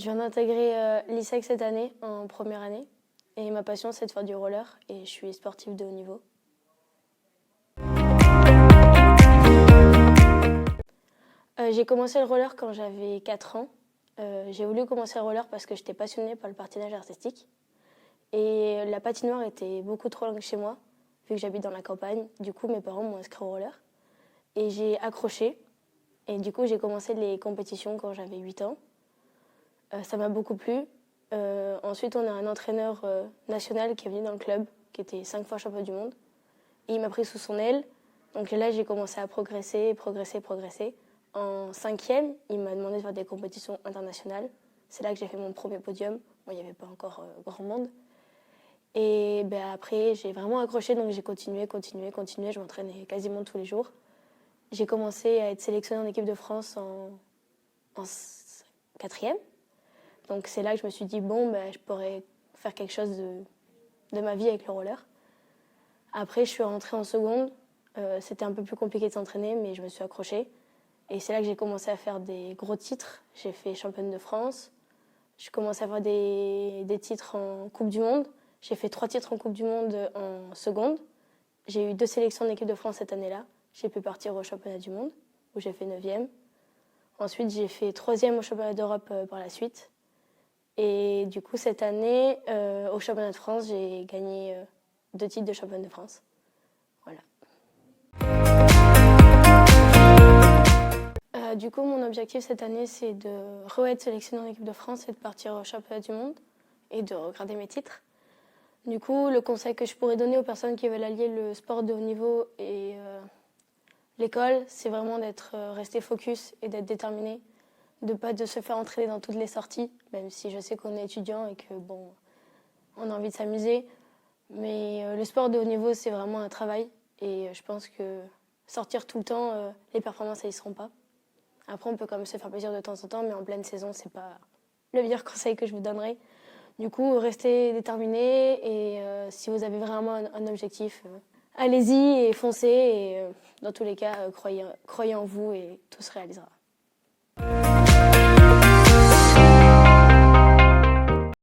viens d'intégrer l'ISEC cette année, en première année. Et ma passion, c'est de faire du roller et je suis sportive de haut niveau. J'ai commencé le roller quand j'avais 4 ans. J'ai voulu commencer le roller parce que j'étais passionnée par le patinage artistique. Et la patinoire était beaucoup trop loin de chez moi, vu que j'habite dans la campagne. Du coup, mes parents m'ont inscrit au roller. Et j'ai accroché. Et du coup, j'ai commencé les compétitions quand j'avais 8 ans. Ça m'a beaucoup plu. Ensuite, on a un entraîneur national qui est venu dans le club, qui était 5 fois champion du monde. Et il m'a pris sous son aile. Donc là, j'ai commencé à progresser. En 5e, il m'a demandé de faire des compétitions internationales. C'est là que j'ai fait mon premier podium. Bon, il n'y avait pas encore grand monde. Et après, j'ai vraiment accroché, donc j'ai continué. Je m'entraînais quasiment tous les jours. J'ai commencé à être sélectionnée en équipe de France en 4e. Donc c'est là que je me suis dit, je pourrais faire quelque chose de ma vie avec le roller. Après, je suis rentrée en seconde. C'était un peu plus compliqué de s'entraîner, mais je me suis accrochée. Et c'est là que j'ai commencé à faire des gros titres. J'ai fait championne de France. J'ai commencé à faire des titres en Coupe du Monde. J'ai fait 3 titres en Coupe du Monde en seconde. J'ai eu 2 sélections en équipe de France cette année-là. J'ai pu partir au championnat du monde, où j'ai fait 9e. Ensuite, j'ai fait 3e au championnat d'Europe par la suite. Et du coup, cette année, au championnat de France, j'ai gagné 2 titres de championne de France. Voilà. Du coup, mon objectif cette année, c'est de re-être sélectionnée en équipe de France et de partir au championnat du monde et de regarder mes titres. Du coup, le conseil que je pourrais donner aux personnes qui veulent allier le sport de haut niveau et l'école, c'est vraiment d'être resté focus et d'être déterminé, de pas de se faire entraîner dans toutes les sorties, même si je sais qu'on est étudiant et que on a envie de s'amuser. Mais le sport de haut niveau, c'est vraiment un travail et je pense que sortir tout le temps, les performances, elles y seront pas. Après, on peut quand même se faire plaisir de temps en temps, mais en pleine saison, c'est pas le meilleur conseil que je vous donnerai. Du coup, restez déterminés et si vous avez vraiment un objectif, allez-y et foncez. Et dans tous les cas, croyez en vous et tout se réalisera.